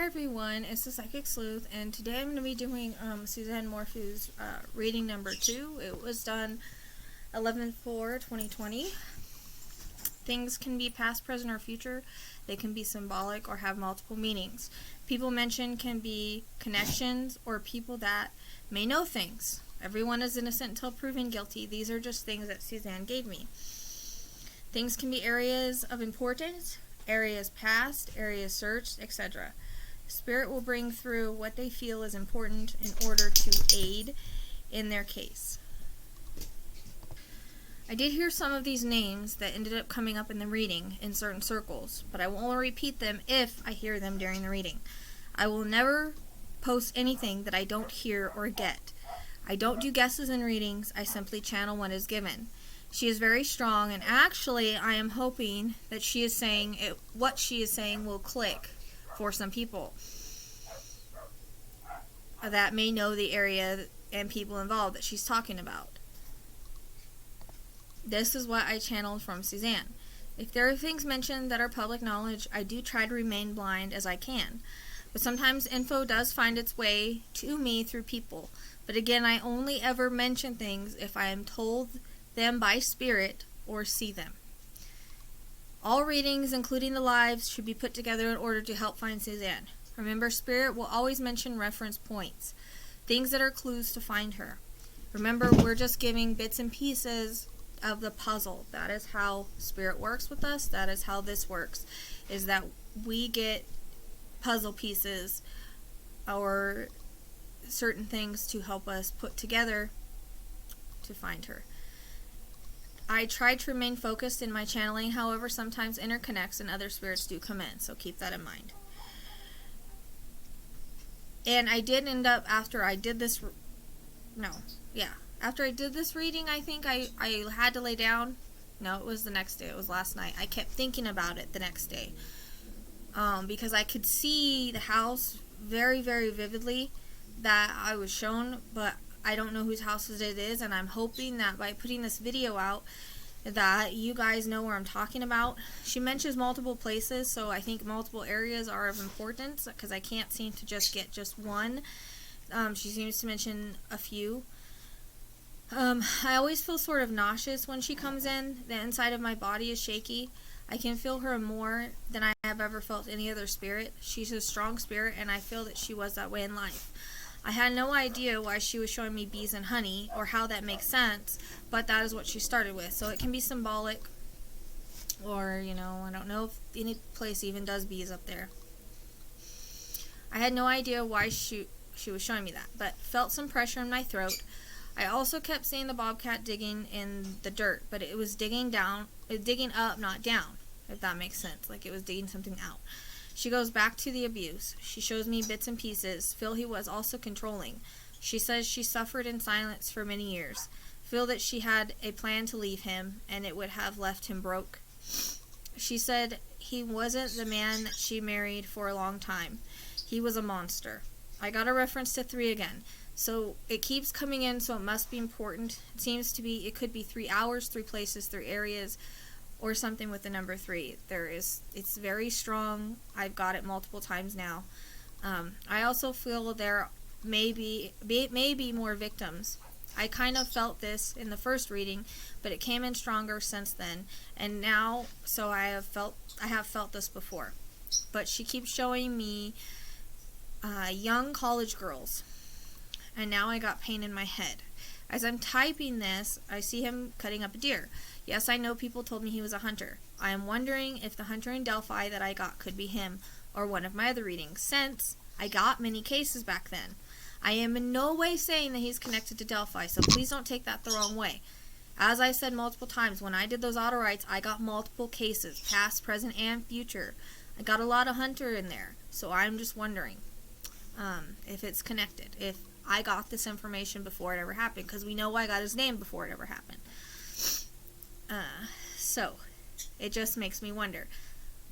everyone, it's the Psychic Sleuth, and today I'm going to be doing Suzanne Morphew's reading number 2. It was done 11/4/2020. Things can be past, present, or future. They can be symbolic or have multiple meanings. People mentioned can be connections or people that may know things. Everyone is innocent until proven guilty. These are just things that Suzanne gave me. Things can be areas of importance, areas past, areas searched, etc. Spirit will bring through what they feel is important in order to aid in their case. I did hear some of these names that ended up coming up in the reading in certain circles, but I will only repeat them if I hear them during the reading. I will never post anything that I don't hear or get. I don't do guesses in readings, I simply channel what is given. She is very strong, and actually I am hoping that she is saying what she is saying will click for some people that may know the area and people involved that she's talking about. This is what I channeled from Suzanne. If there are things mentioned that are public knowledge, I do try to remain blind as I can. But sometimes info does find its way to me through people. But again, I only ever mention things if I am told them by spirit or see them. All readings, including the lives, should be put together in order to help find Suzanne. Remember, spirit will always mention reference points, things that are clues to find her. Remember, we're just giving bits and pieces of the puzzle. That is how spirit works with us. That is how this works, is that we get puzzle pieces or certain things to help us put together to find her. I try to remain focused in my channeling, however, sometimes interconnects and other spirits do come in, so keep that in mind. And I did end up, after I did this reading, I think I had to lay down. No, it was the next day. It was last night. I kept thinking about it the next day. Because I could see the house very, very vividly that I was shown, but I don't know whose house it is, and I'm hoping that by putting this video out that you guys know where I'm talking about. She mentions multiple places, so I think multiple areas are of importance because I can't seem to just get just one. She seems to mention a few. I always feel sort of nauseous when she comes in. The inside of my body is shaky. I can feel her more than I have ever felt any other spirit. She's a strong spirit, and I feel that she was that way in life. I had no idea why she was showing me bees and honey, or how that makes sense, but that is what she started with. So it can be symbolic, or, I don't know if any place even does bees up there. I had no idea why she was showing me that, but felt some pressure in my throat. I also kept seeing the bobcat digging in the dirt, but it was digging up, not down, if that makes sense, like it was digging something out. She goes back to the abuse. She shows me bits and pieces. Feel he was also controlling. She says she suffered in silence for many years. Feel that she had a plan to leave him, and it would have left him broke. She said he wasn't the man that she married for a long time. He was a monster. I got a reference to 3 again. So it keeps coming in, so it must be important. It could be 3 hours, 3 places, 3 areas, or something with the number 3. It's very strong. I've got it multiple times now. I also feel there may be more victims. I kind of felt this in the first reading, but it came in stronger since then. And now, so I have felt this before. But she keeps showing me young college girls. And now I got pain in my head. As I'm typing this, I see him cutting up a deer. Yes, I know people told me he was a hunter. I am wondering if the hunter in Delphi that I got could be him, or one of my other readings, since I got many cases back then. I am in no way saying that he's connected to Delphi, so please don't take that the wrong way. As I said multiple times, when I did those auto writes, I got multiple cases, past, present, and future. I got a lot of hunter in there, so I'm just wondering if it's connected, if I got this information before it ever happened, because we know I got his name before it ever happened. So, it just makes me wonder.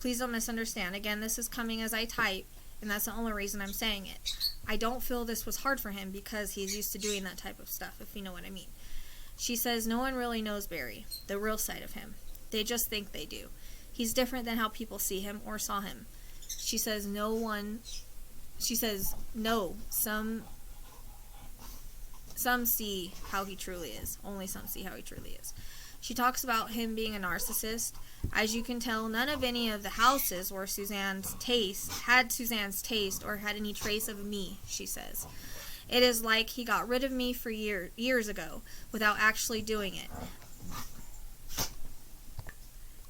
Please don't misunderstand. Again, this is coming as I type, and that's the only reason I'm saying it. I don't feel this was hard for him because he's used to doing that type of stuff, if you know what I mean. She says no one really knows Barry, the real side of him. They just think they do. He's different than how people see him or saw him. She says no one she says, no, some see how he truly is. Only some see how he truly is. She talks about him being a narcissist. As you can tell, none of any of the houses were Suzanne's taste, or had any trace of me, she says. It is like he got rid of me for years ago, without actually doing it.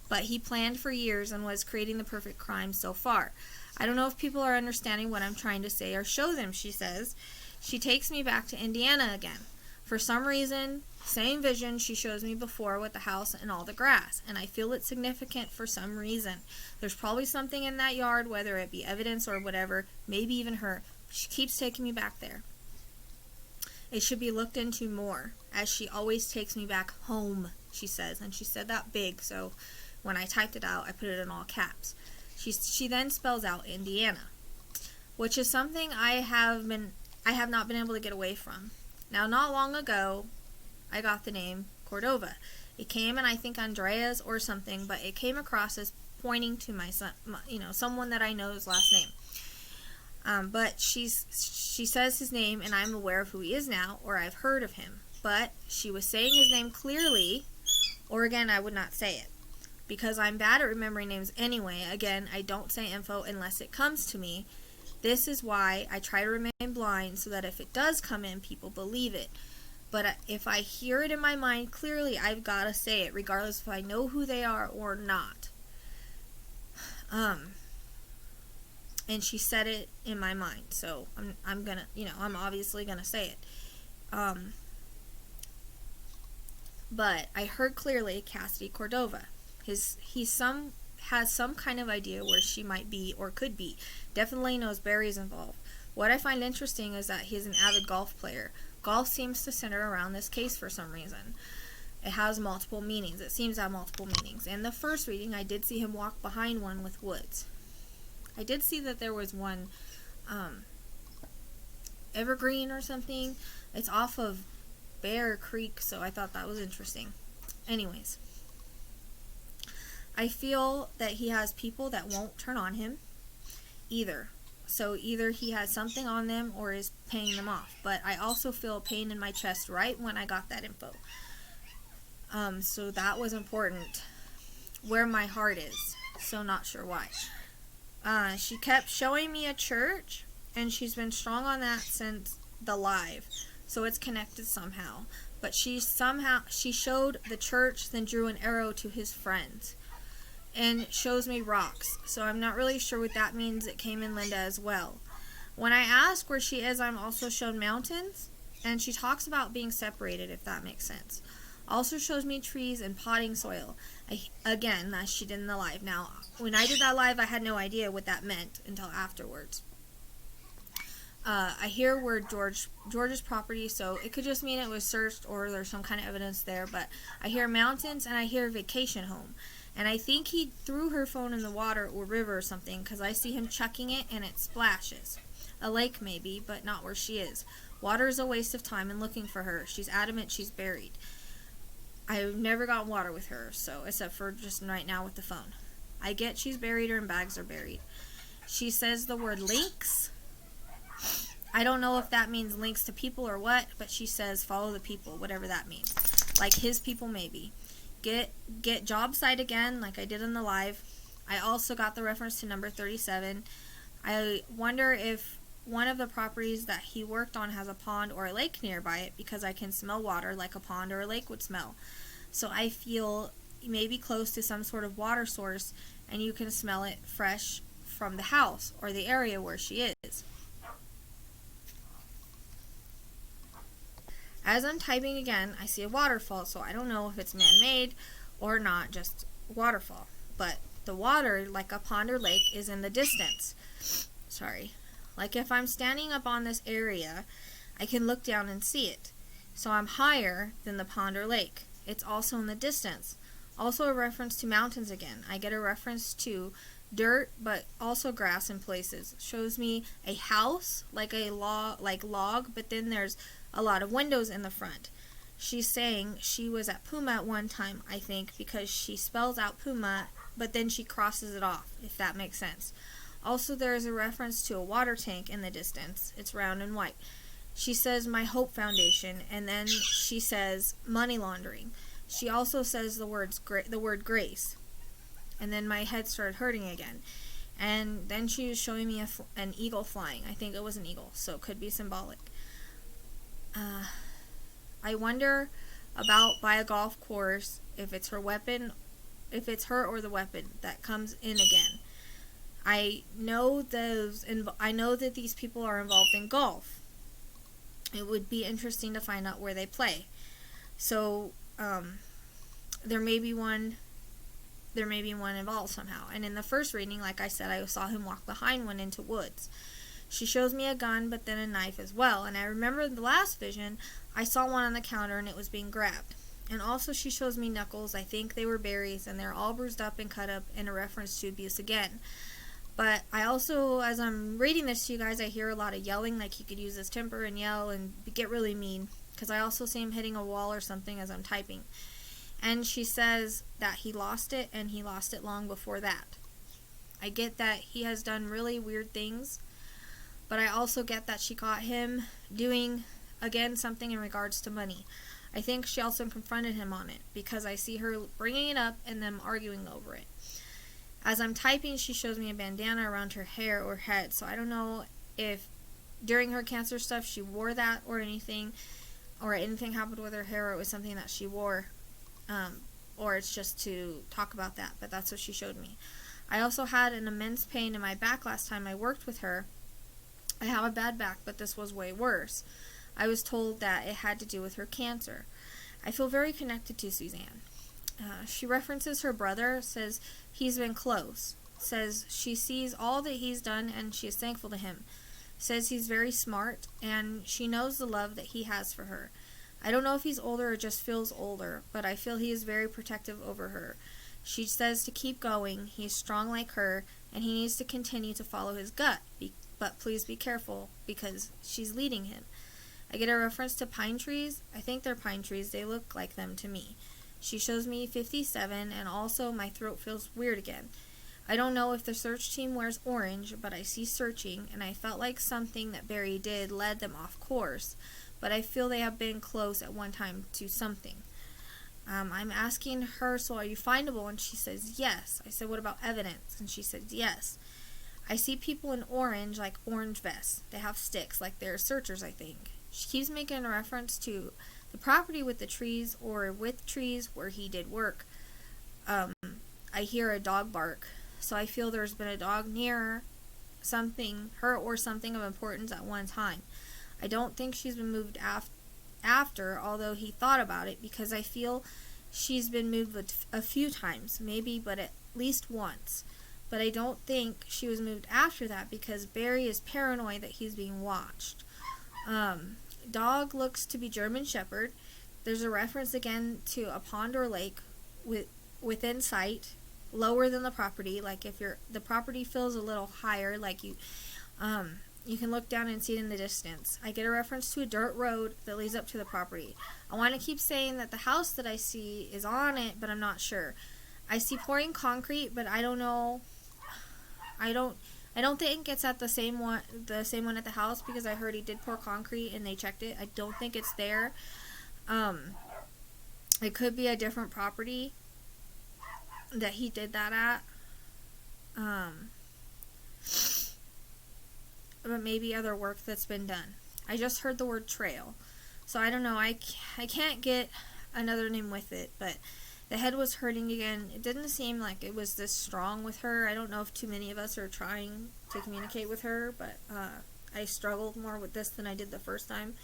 But he planned for years and was creating the perfect crime so far. I don't know if people are understanding what I'm trying to say or show them, she says. She takes me back to Indiana again. For some reason, same vision she shows me before with the house and all the grass, and I feel it's significant for some reason. There's probably something in that yard, whether it be evidence or whatever, maybe even her. She keeps taking me back there. It should be looked into more, as she always takes me back home, she says, and she said that big, so when I typed it out, I put it in all caps. She then spells out Indiana, which is something I have not been able to get away from. Now, not long ago, I got the name Cordova. It came in, I think, Andrea's or something, but it came across as pointing to my son, someone that I know's last name. But she says his name, and I'm aware of who he is now, or I've heard of him. But she was saying his name clearly, or again, I would not say it. Because I'm bad at remembering names anyway. Again, I don't say info unless it comes to me. This is why I try to remain blind, so that if it does come in, people believe it. But if I hear it in my mind clearly, I've got to say it, regardless if I know who they are or not. And she said it in my mind, so I'm gonna, I'm obviously gonna say it. But I heard clearly Cassidy Cordova. He has some kind of idea where she might be or could be. Definitely knows Barry's involved. What I find interesting is that he's an avid golf player. Golf seems to center around this case for some reason. It has multiple meanings. It seems to have multiple meanings. In the first reading, I did see him walk behind one with woods. I did see that there was one evergreen or something. It's off of Bear Creek, so I thought that was interesting. Anyways, I feel that he has people that won't turn on him either. So either he has something on them or is paying them off. But I also feel pain in my chest right when I got that info. So that was important. Where my heart is. So not sure why. She kept showing me a church, and she's been strong on that since the live. So it's connected somehow. But she showed the church, then drew an arrow to his friends. And shows me rocks, so I'm not really sure what that means. It came in Linda as well. When I ask where she is, I'm also shown mountains, and she talks about being separated, if that makes sense. Also shows me trees and potting soil. Again, as she did in the live. Now, when I did that live, I had no idea what that meant until afterwards. I hear word George's property, so it could just mean it was searched or there's some kind of evidence there, but I hear mountains and I hear vacation home. And I think he threw her phone in the water or river or something, because I see him chucking it and it splashes. A lake maybe, but not where she is. Water is a waste of time in looking for her. She's adamant she's buried. I've never gotten water with her, so except for just right now with the phone. I get she's buried or in bags are buried. She says the word links. I don't know if that means links to people or what, but she says follow the people, whatever that means. Like his people maybe. Get job site again, like I did in the live. I also got the reference to number 37. I wonder if one of the properties that he worked on has a pond or a lake nearby it, because I can smell water like a pond or a lake would smell. So I feel maybe close to some sort of water source, and you can smell it fresh from the house or the area where she is. As I'm typing again, I see a waterfall, so I don't know if it's man-made or not, just waterfall. But the water, like a pond or lake, is in the distance. Sorry. Like if I'm standing up on this area, I can look down and see it. So I'm higher than the pond or lake. It's also in the distance. Also a reference to mountains again. I get a reference to dirt, but also grass in places. Shows me a house, like a log, but then there's a lot of windows in the front. She's saying she was at Puma at one time, I think, because she spells out Puma, but then she crosses it off, if that makes sense. Also, there is a reference to a water tank in the distance. It's round and white. She says My Hope Foundation, and then she says money laundering. She also says the word grace. And then my head started hurting again. And then she was showing me an eagle flying. I think it was an eagle, so it could be symbolic. I wonder about by a golf course, if it's her or the weapon that comes in again. I know that these people are involved in golf. It would be interesting to find out where they play. So there may be one involved somehow. And in the first reading, like I said, I saw him walk behind one into woods. She shows me a gun, but then a knife as well. And I remember the last vision, I saw one on the counter and it was being grabbed. And also she shows me knuckles. I think they were berries, and they're all bruised up and cut up in a reference to abuse again. But I also, as I'm reading this to you guys, I hear a lot of yelling, like he could use his temper and yell and get really mean. Because I also see him hitting a wall or something as I'm typing. And she says that he lost it, and he lost it long before that. I get that he has done really weird things, but I also get that she caught him doing, again, something in regards to money. I think she also confronted him on it, because I see her bringing it up and them arguing over it. As I'm typing, she shows me a bandana around her hair or head, so I don't know if during her cancer stuff she wore that or anything happened with her hair, or it was something that she wore. Or it's just to talk about that, but that's what she showed me. I also had an immense pain in my back last time I worked with her. I have a bad back, but this was way worse. I was told that it had to do with her cancer. I feel very connected to Suzanne. She references her brother, says he's been close, says she sees all that he's done and she is thankful to him, says he's very smart and she knows the love that he has for her. I don't know if he's older or just feels older, but I feel he is very protective over her. She says to keep going, he's strong like her, and he needs to continue to follow his gut, but please be careful, because she's leading him. I get a reference to pine trees. I think they're pine trees. They look like them to me. She shows me 57, and also my throat feels weird again. I don't know if the search team wears orange, but I see searching, and I felt like something that Barry did led them off course. But I feel they have been close at one time to something. I'm asking her, so are you findable? And she says, yes. I said, what about evidence? And she said, yes. I see people in orange, like orange vests. They have sticks, like they're searchers, I think. She keeps making a reference to the property with the trees, or with trees where he did work. I hear a dog bark. So I feel there's been a dog near her or something of importance at one time. I don't think she's been moved after, although he thought about it, because I feel she's been moved a few times, maybe, but at least once. But I don't think she was moved after that, because Barry is paranoid that he's being watched. Dog looks to be German Shepherd. There's a reference again to a pond or lake within sight, lower than the property. Like if the property feels a little higher, like you can look down and see it in the distance. I get a reference to a dirt road that leads up to the property. I want to keep saying that the house that I see is on it, but I'm not sure. I see pouring concrete, but I don't know. I don't think it's at the same one at the house, because I heard he did pour concrete and they checked it. I don't think it's there. It could be a different property that he did that at. But maybe other work that's been done. I just heard the word trail. So I don't know. I can't get another name with it, but the head was hurting again. It didn't seem like it was this strong with her. I don't know if too many of us are trying to communicate with her, but I struggled more with this than I did the first time.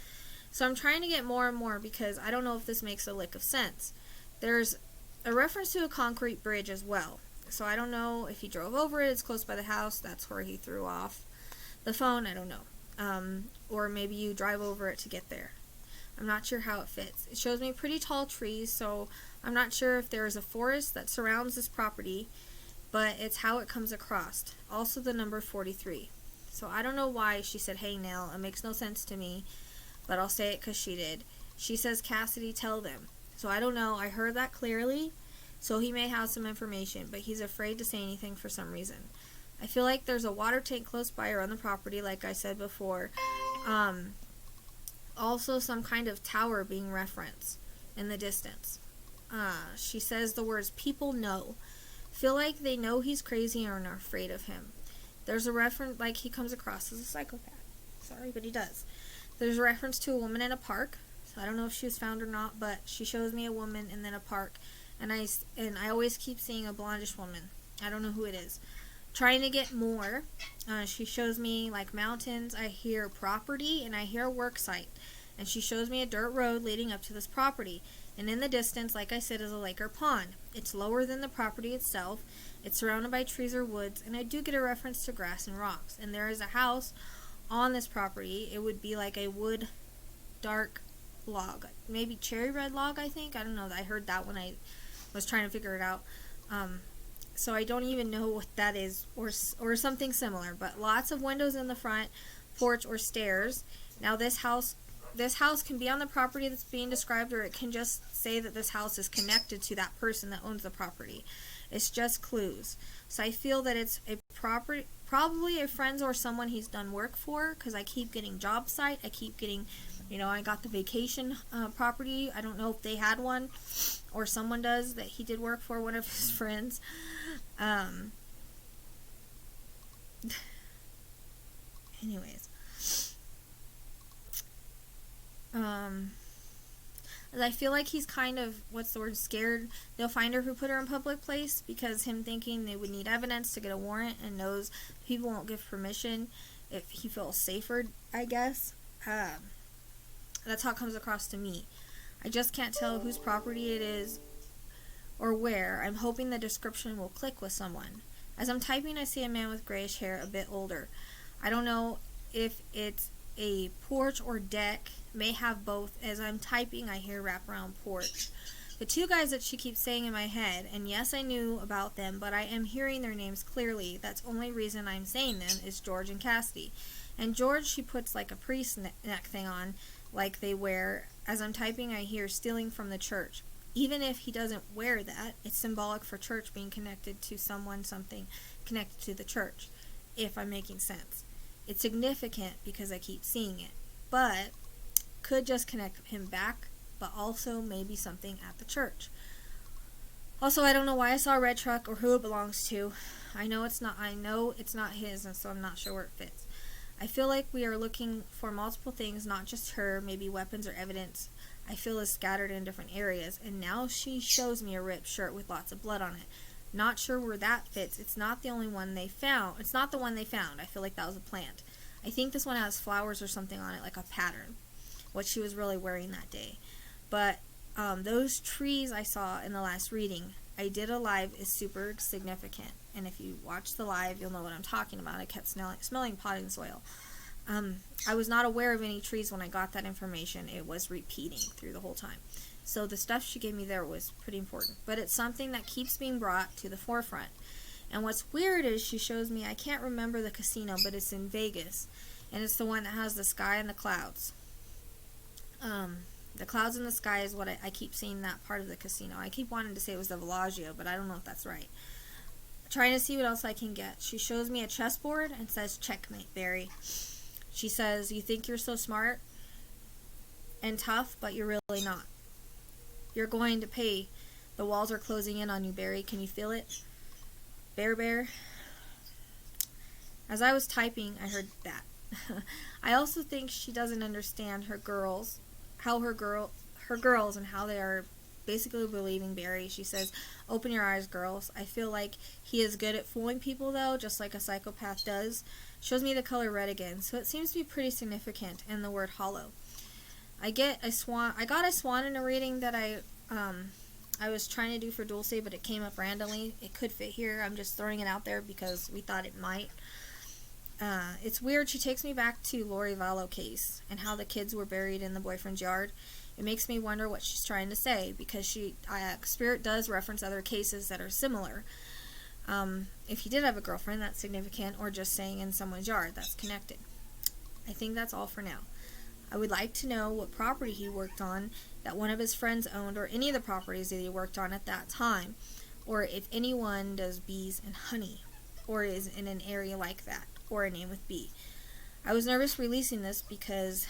So I'm trying to get more and more, because I don't know if this makes a lick of sense. There's a reference to a concrete bridge as well. So I don't know if he drove over it. It's close by the house. That's where he threw off the phone. I don't know. Or maybe you drive over it to get there. I'm not sure how it fits. It shows me pretty tall trees, so I'm not sure if there is a forest that surrounds this property, but it's how it comes across. Also the number 43. So I don't know why she said, hey, Nell. It makes no sense to me, but I'll say it because she did. She says, Cassidy, tell them. So I don't know. I heard that clearly, so he may have some information, but he's afraid to say anything for some reason. I feel like there's a water tank close by or on the property, like I said before. Also some kind of tower being referenced in the distance. She says the words, people know. Feel like they know he's crazy and are afraid of him. There's a reference, like he comes across as a psychopath. Sorry, but he does. There's a reference to a woman in a park. So I don't know if she was found or not, but she shows me a woman and then a park. And I always keep seeing a blondish woman. I don't know who it is. Trying to get more. She shows me like mountains. I hear property and I hear a work site. And she shows me a dirt road leading up to this property. And in the distance, like I said, is a lake or pond. It's lower than the property itself. It's surrounded by trees or woods. And I do get a reference to grass and rocks. And there is a house on this property. It would be like a wood dark log. Maybe cherry red log, I think. I don't know. I heard that when I was trying to figure it out. So I don't even know what that is or something similar. But lots of windows in the front, porch or stairs. Now this house can be on the property that's being described, or it can just say that this house is connected to that person that owns the property. It's just clues. So I feel that it's a property, probably a friend or someone he's done work for, because I keep getting job site. I keep getting, I got the vacation property. I don't know if they had one or someone does that he did work for, one of his friends. Anyways. I feel like he's kind of, scared they'll find her if we put her in public place, because him thinking they would need evidence to get a warrant and knows people won't give permission if he feels safer, I guess. That's how it comes across to me. I just can't tell whose property it is or where. I'm hoping the description will click with someone. As I'm typing, I see a man with grayish hair, a bit older. I don't know if it's a porch or deck. May have both. As I'm typing, I hear wraparound porch. The two guys that she keeps saying in my head, and yes, I knew about them, but I am hearing their names clearly. That's the only reason I'm saying them is George and Cassidy. And George, she puts like a priest neck thing on, like they wear. As I'm typing, I hear stealing from the church. Even if he doesn't wear that, it's symbolic for church being connected to someone, something connected to the church, if I'm making sense. It's significant because I keep seeing it, but could just connect him back, but also maybe something at the church. Also, I don't know why I saw a red truck or who it belongs to. I know it's not his, and so I'm not sure where it fits. I feel like we are looking for multiple things, not just her, maybe weapons or evidence. I feel is scattered in different areas, and now she shows me a ripped shirt with lots of blood on it. Not sure where that fits. It's not the only one they found. It's not the one they found. I feel like that was a plant. I think this one has flowers or something on it, like a pattern, what she was really wearing that day. But those trees I saw in the last reading, I did a live, is super significant. And if you watch the live, you'll know what I'm talking about. I kept smelling potting soil. I was not aware of any trees when I got that information. It was repeating through the whole time. So the stuff she gave me there was pretty important. But it's something that keeps being brought to the forefront. And what's weird is she shows me, I can't remember the casino, but it's in Vegas. And it's the one that has the sky and the clouds. The clouds in the sky is what I keep seeing, that part of the casino. I keep wanting to say it was the Bellagio, but I don't know if that's right. Trying to see what else I can get. She shows me a chessboard and says, "Checkmate, Barry." She says, "You think you're so smart and tough, but you're really not. You're going to pay. The walls are closing in on you, Barry. Can you feel it? Bear. As I was typing, I heard that. I also think she doesn't understand her girls and how they are basically believing Barry. She says, "Open your eyes, girls." I feel like he is good at fooling people, though, just like a psychopath does. Shows me the color red again, so it seems to be pretty significant, and the word hollow. I got a swan in a reading that I was trying to do for Dulce, but it came up randomly. It could fit here. I'm just throwing it out there because we thought it might. It's weird. She takes me back to Lori Vallow case and how the kids were buried in the boyfriend's yard. It makes me wonder what she's trying to say, because Spirit does reference other cases that are similar. If he did have a girlfriend, that's significant, or just saying in someone's yard, that's connected. I think that's all for now. I would like to know what property he worked on that one of his friends owned, or any of the properties that he worked on at that time, or if anyone does bees and honey. or is in an area like that, or a name with B. I was nervous releasing this because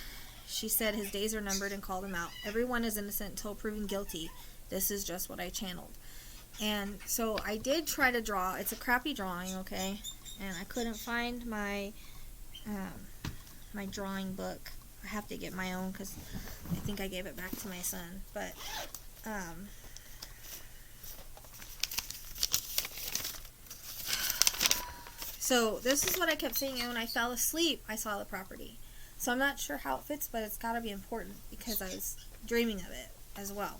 she said his days are numbered and called him out. Everyone is innocent until proven guilty. This is just what I channeled. And so I did try to draw. It's a crappy drawing, okay? And I couldn't find my my drawing book. I have to get my own because I think I gave it back to my son. But so this is what I kept saying, and when I fell asleep, I saw the property. So I'm not sure how it fits, but it's got to be important because I was dreaming of it as well.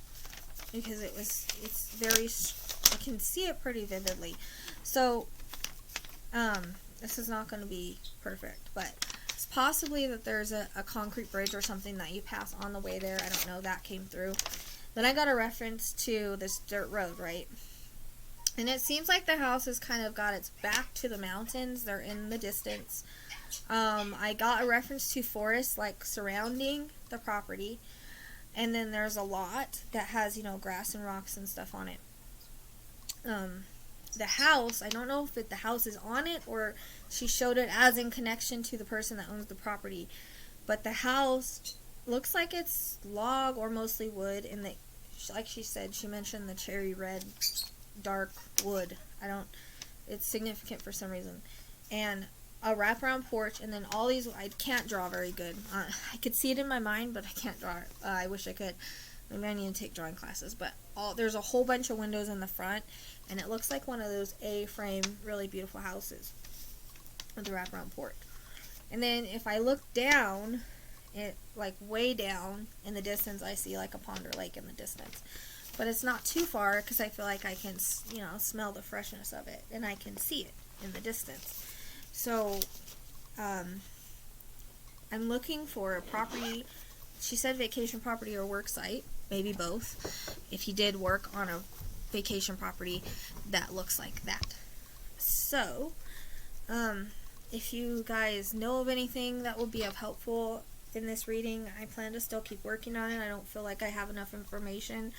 Because it's very, I can see it pretty vividly. So, this is not going to be perfect, but it's possibly that there's a concrete bridge or something that you pass on the way there. I don't know, that came through. Then I got a reference to this dirt road, right? And it seems like the house has kind of got its back to the mountains. They're in the distance. I got a reference to forests, like, surrounding the property. And then there's a lot that has, you know, grass and rocks and stuff on it. The house, I don't know if the house is on it or she showed it as in connection to the person that owns the property. But the house looks like it's log or mostly wood. And like she said, she mentioned the cherry red dark wood. It's significant for some reason. And a wraparound porch, and then all these, I can't draw very good. I could see it in my mind, but I can't draw it. I wish I could. Maybe I need to take drawing classes. But there's a whole bunch of windows in the front, and it looks like one of those A-frame, really beautiful houses with the wraparound porch. And then if I look down, like way down in the distance, I see like a pond or lake in the distance. But it's not too far because I feel like I can, you know, smell the freshness of it, and I can see it in the distance. So, I'm looking for a property. She said vacation property or work site, maybe both. If he did work on a vacation property that looks like that. So, if you guys know of anything that would be of helpful in this reading, I plan to still keep working on it. I don't feel like I have enough information.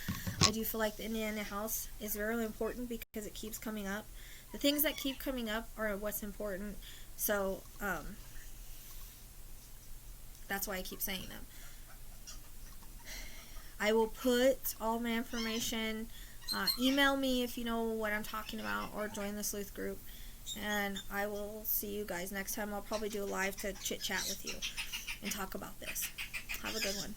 I do feel like the Indiana house is really important because it keeps coming up. The things that keep coming up are what's important. So, that's why I keep saying them. I will put all my information. Email me if you know what I'm talking about, or join the sleuth group. And I will see you guys next time. I'll probably do a live to chit chat with you and talk about this. Have a good one.